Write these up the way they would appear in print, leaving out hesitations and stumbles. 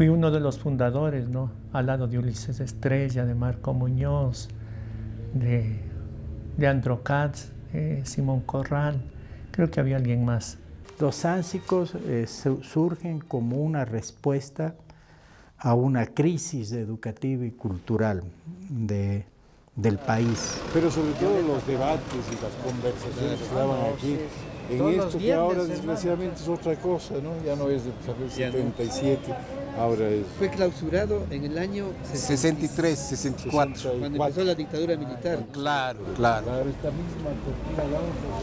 Fui uno de los fundadores, ¿no? Al lado de Ulises Estrella, de Marco Muñoz, de Andro Katz, Simón Corral, creo que había alguien más. Los ánsicos surgen como una respuesta a una crisis educativa y cultural del país. Pero sobre todo los debates y las conversaciones que se daban aquí, en esto que ahora desgraciadamente es otra cosa, ¿no? Ya no es del 77, ahora es... Fue clausurado en el año 63, 64. Cuando empezó la dictadura militar. Claro. Esta misma cortina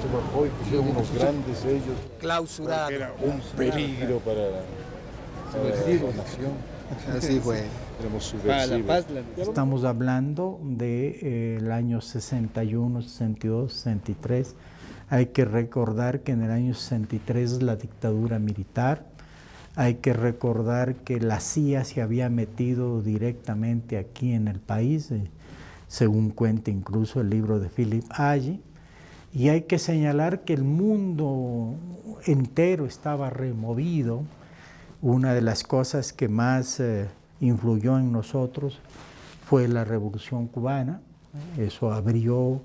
se bajó y pusieron unos grandes sellos. Clausurado. Era un peligro para la nación. Así fue. Éramos subversivos. Estamos hablando del año 61, 62, 63. Hay que recordar que en el año 63 es la dictadura militar. Hay que recordar que la CIA se había metido directamente aquí en el país, según cuenta incluso el libro de Philip Agee. Y hay que señalar que el mundo entero estaba removido. Una de las cosas que más influyó en nosotros fue la Revolución Cubana. Eso abrió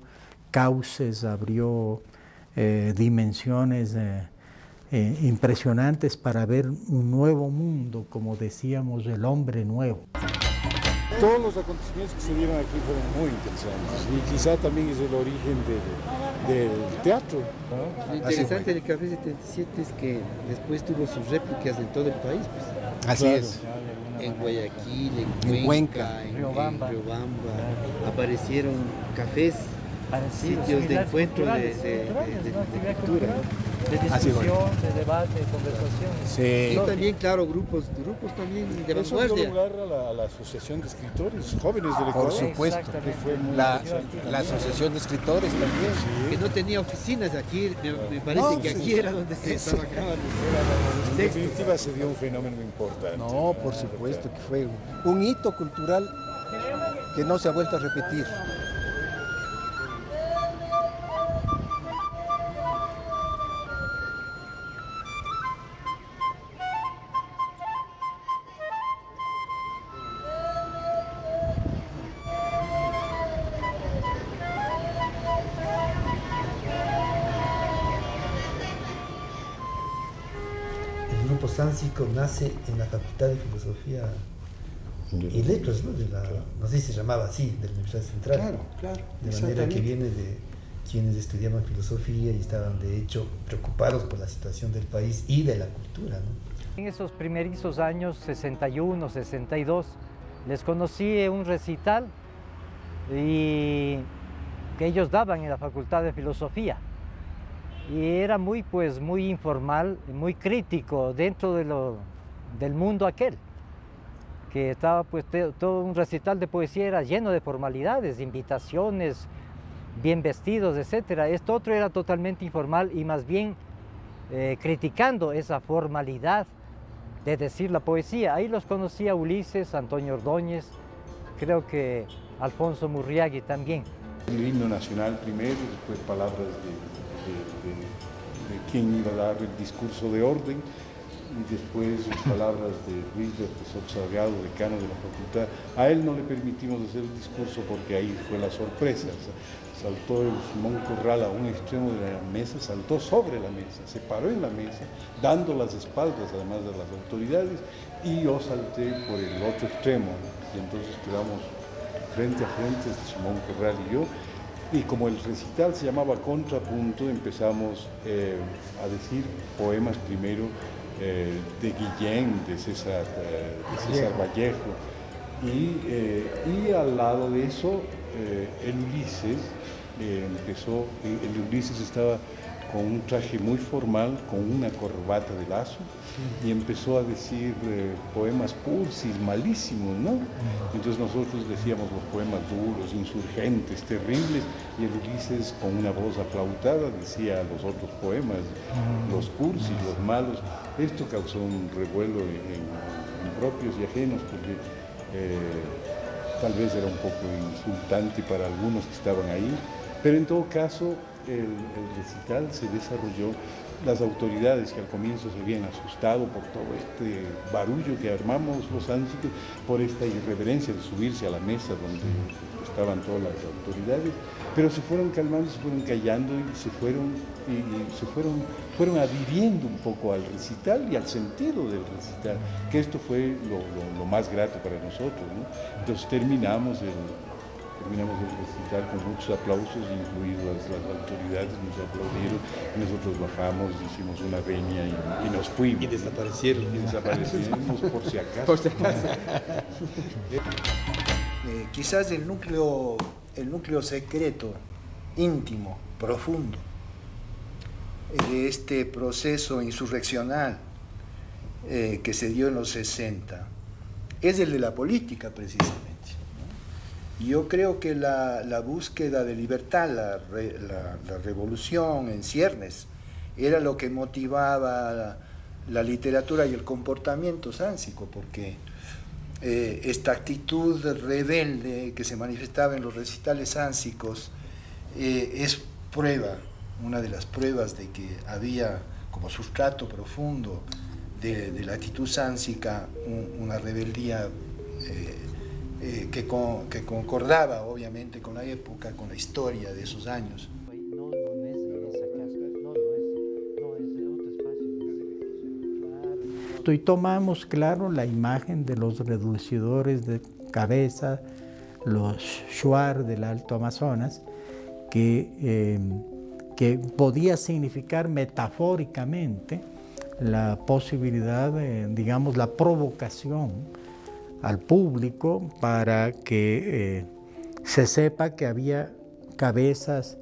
cauces, abrió dimensiones impresionantes para ver un nuevo mundo, como decíamos, el hombre nuevo. Todos los acontecimientos que se dieron aquí fueron muy interesantes y quizá también es el origen del teatro, ¿no? Lo interesante del Café 77 es que después tuvo sus réplicas en todo el país. Pues. Así es. En Guayaquil, en Cuenca, en Riobamba, aparecieron cafés, sitios de encuentro de cultura. De discusión, de debate, de conversaciones. Sí. Y también, claro, grupos también de Eso dio vanguardia. lugar a la Asociación de Escritores Jóvenes del Ecuador. Por supuesto. La Asociación de Escritores también. Que no tenía oficinas aquí, me parece que aquí era donde se trabajaban los En textos. definitiva se dio un fenómeno importante. No, por supuesto que fue un hito cultural que no se ha vuelto a repetir. El grupo Sáncico nace en la Facultad de Filosofía y Letras, ¿no? No sé si se llamaba así, de la Universidad Central. Claro. De manera que viene de quienes estudiaban filosofía y estaban de hecho preocupados por la situación del país y de la cultura, ¿no? En esos primerizos años, 61, 62, les conocí en un recital que ellos daban en la Facultad de Filosofía. Y era muy informal, muy crítico dentro del mundo aquel, que estaba todo un recital de poesía era lleno de formalidades, invitaciones, bien vestidos, etc. Esto otro era totalmente informal y más bien criticando esa formalidad de decir la poesía. Ahí los conocía Ulises, Antonio Ordóñez, creo que Alfonso Murriagui también. El himno nacional primero, después palabras de quien iba a dar el discurso de orden, y después palabras de Ruiz de Profesor Salgado, decano de la facultad. A él no le permitimos hacer el discurso porque ahí fue la sorpresa. Saltó el Simón Corral a un extremo de la mesa, saltó sobre la mesa, se paró en la mesa, dando las espaldas además de las autoridades, y yo salté por el otro extremo, y entonces quedamos frente a frente, Simón Corral y yo. Y como el recital se llamaba Contrapunto, empezamos a decir poemas primero de Guillén, de César Vallejo, y al lado de eso el Ulises el Ulises estaba con un traje muy formal, con una corbata de lazo, y empezó a decir poemas cursis, malísimos, ¿no? Entonces nosotros decíamos los poemas duros, insurgentes, terribles, y el Ulises con una voz aplautada decía los otros poemas, los cursis, los malos. Esto causó un revuelo en propios y ajenos, porque tal vez era un poco insultante para algunos que estaban ahí, pero en todo caso el recital se desarrolló. Las autoridades que al comienzo se habían asustado por todo este barullo que armamos los sánsicos, por esta irreverencia de subirse a la mesa donde estaban todas las autoridades, pero se fueron calmando, se fueron callando y fueron adhiriendo un poco al recital y al sentido del recital, que esto fue lo más grato para nosotros, ¿no? Entonces terminamos el recital con muchos aplausos, incluidas las autoridades, nos aplaudieron, nosotros bajamos, hicimos una veña y nos fuimos. Y desaparecieron. Y desaparecimos por si acaso. Por si acaso. Quizás el núcleo secreto, íntimo, profundo, de este proceso insurreccional que se dio en los 60, es el de la política precisamente. Yo creo que la búsqueda de libertad, la revolución en ciernes, era lo que motivaba la literatura y el comportamiento sánsico, porque esta actitud rebelde que se manifestaba en los recitales sánsicos es prueba, una de las pruebas de que había como sustrato profundo de la actitud sánsica una rebeldía que concordaba obviamente con la época, con la historia de esos años. Y tomamos, claro, la imagen de los reducidores de cabeza, los shuar del Alto Amazonas, que podía significar metafóricamente la posibilidad, digamos, la provocación al público para que se sepa que había cabezas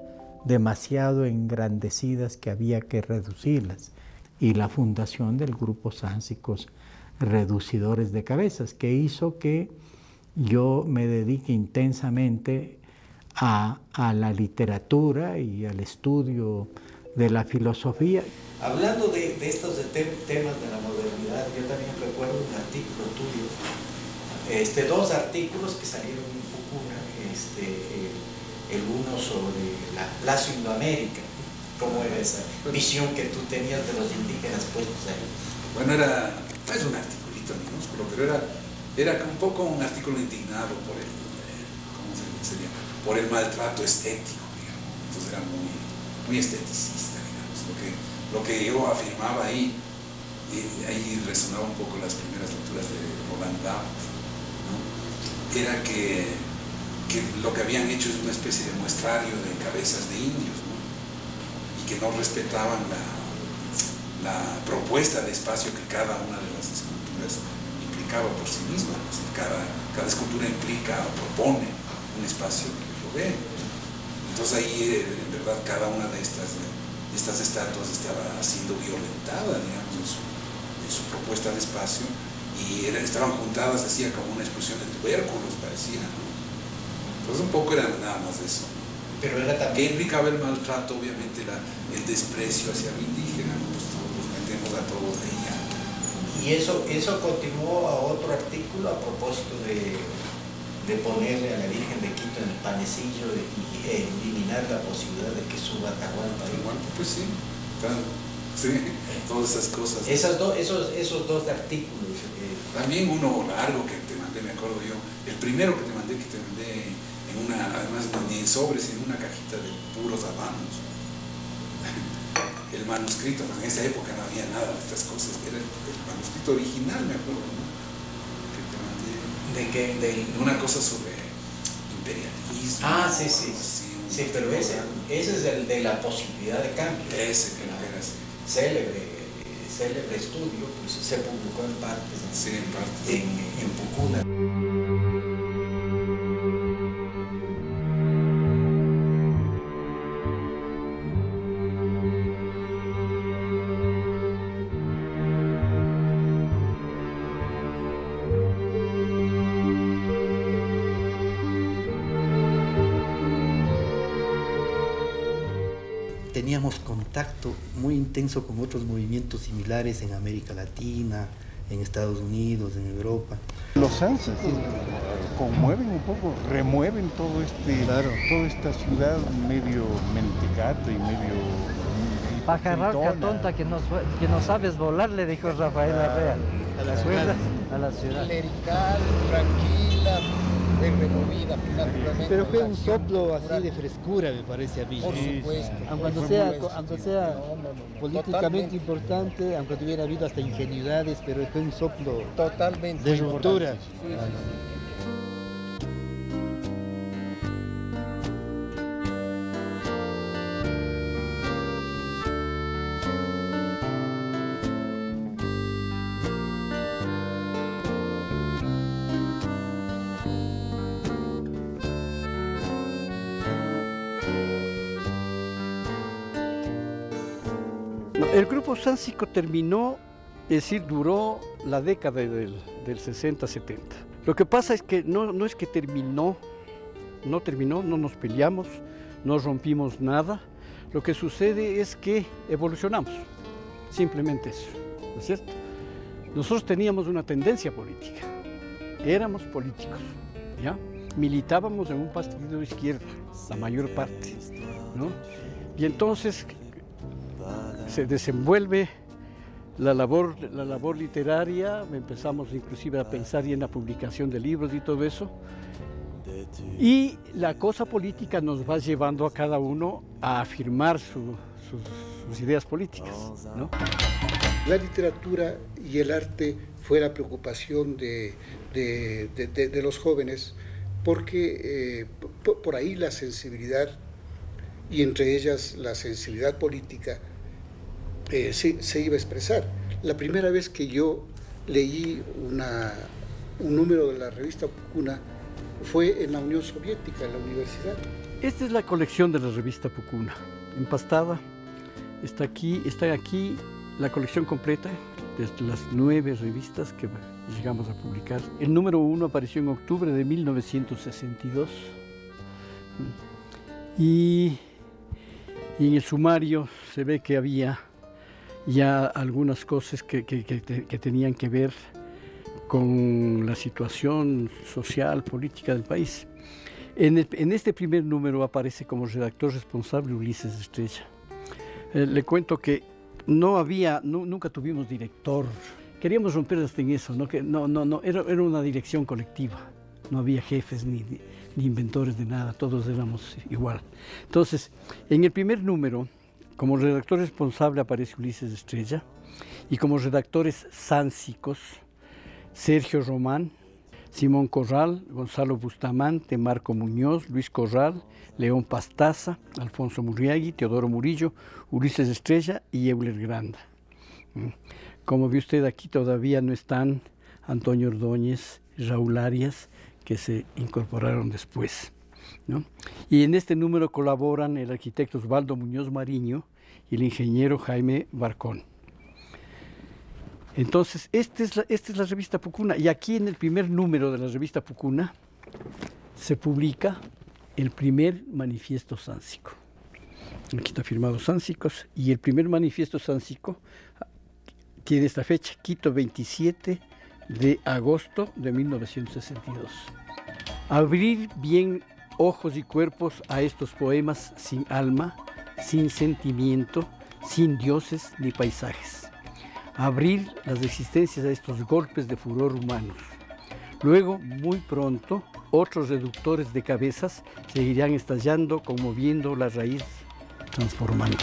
demasiado engrandecidas que había que reducirlas, y la fundación del grupo Sánsicos Reducidores de Cabezas, que hizo que yo me dedique intensamente a la literatura y al estudio de la filosofía. Hablando de estos temas de la modernidad, yo también recuerdo un artículo tuyo, dos artículos que salieron en Fucuna, el uno sobre la Lazo Indoamérica. ¿Cómo era esa visión que tú tenías de los indígenas puestos ahí? Bueno, no es un articulito minúsculo, pero era un poco un artículo indignado por por el maltrato estético, digamos. Entonces era muy esteticista, digamos. Lo que yo afirmaba ahí resonaba un poco las primeras lecturas de Roland Barthes, ¿no? Era que lo que habían hecho es una especie de muestrario de cabezas de indios, ¿no? Que no respetaban la propuesta de espacio que cada una de las esculturas implicaba por sí misma. Es decir, cada escultura implica o propone un espacio que lo ve. Entonces ahí, en verdad, cada una de estas estatuas estaba siendo violentada, digamos, en su propuesta de espacio, y estaban juntadas, decía, como una explosión de tubérculos, parecía, ¿no? Entonces un poco era nada más de eso, ¿no? Pero era también... ¿Qué implicaba el maltrato? Obviamente el desprecio hacia el indígena, ¿no? Pues todos los metemos a todos ahí ya. Y eso continuó a otro artículo a propósito de ponerle a la Virgen de Quito en el panecillo y eliminar la posibilidad de que suba a Atahualpa. Pues sí, claro. Sí, todas esas cosas. Esos dos artículos. También uno largo que te mandé, me acuerdo yo, el primero que te mandé además ni en sobres, en una cajita de puros habanos. El manuscrito, en esa época no había nada de estas cosas, era el manuscrito original, me acuerdo, ¿no? Que te mandé. ¿De qué? Una cosa sobre imperialismo. Sí, pero ese es el de la posibilidad de cambio. Ese que era así. Célebre estudio, pues se publicó en partes. Sí, en partes. En Fucuna. Teníamos contacto muy intenso con otros movimientos similares en América Latina, en Estados Unidos, en Europa. Los sánsicos conmueven un poco, remueven toda esta ciudad medio mentecata y medio... Pajarraca tonta que no sabes volar, le dijo Rafael Arrea. A la ciudad. Clerical, tranquila, removida naturalmente. Pero fue un soplo así de frescura, me parece a mí. Por supuesto. Aunque sea políticamente importante, aunque tuviera habido hasta ingenuidades, pero fue un soplo totalmente de ruptura. El grupo Sánsico terminó, es decir, duró la década del 60-70. Lo que pasa es que no es que terminó, no nos peleamos, no rompimos nada. Lo que sucede es que evolucionamos, simplemente eso, ¿no es cierto? Nosotros teníamos una tendencia política, éramos políticos, ¿ya? Militábamos en un partido de izquierda, la mayor parte, ¿no? Y entonces se desenvuelve la labor literaria, empezamos inclusive a pensar en la publicación de libros y todo eso, y la cosa política nos va llevando a cada uno a afirmar sus ideas políticas, ¿no? La literatura y el arte fue la preocupación de los jóvenes, porque por ahí la sensibilidad, y entre ellas la sensibilidad política, se iba a expresar. La primera vez que yo leí un número de la revista Pucuna fue en la Unión Soviética, en la universidad. Esta es la colección de la revista Pucuna, empastada. Está aquí la colección completa de las 9 revistas que llegamos a publicar. El número 1 apareció en octubre de 1962 y en el sumario se ve que había ya algunas cosas que tenían que ver con la situación social, política del país. En este primer número aparece como redactor responsable Ulises Estrella. Le cuento que nunca tuvimos director. Queríamos romper hasta en eso, era una dirección colectiva. No había jefes ni inventores de nada, todos éramos igual. Entonces, en el primer número, como redactor responsable aparece Ulises Estrella y como redactores sánsicos, Sergio Román, Simón Corral, Gonzalo Bustamante, Marco Muñoz, Luis Corral, León Pastaza, Alfonso Murriagui, Teodoro Murillo, Ulises Estrella y Euler Granda. Como ve usted aquí todavía no están Antonio Ordóñez, Raúl Arias, que se incorporaron después, ¿no? Y en este número colaboran el arquitecto Osvaldo Muñoz Mariño y el ingeniero Jaime Barcón. Entonces, esta es la revista Pucuna, y aquí en el primer número de la revista Pucuna se publica el primer manifiesto sánsico. Aquí está firmado Sánsicos, y el primer manifiesto sánsico tiene esta fecha, Quito, 27 de agosto de 1962. Abrir bien ojos y cuerpos a estos poemas sin alma, sin sentimiento, sin dioses ni paisajes. Abrir las existencias a estos golpes de furor humanos. Luego, muy pronto, otros reductores de cabezas seguirán estallando, conmoviendo la raíz, transformando.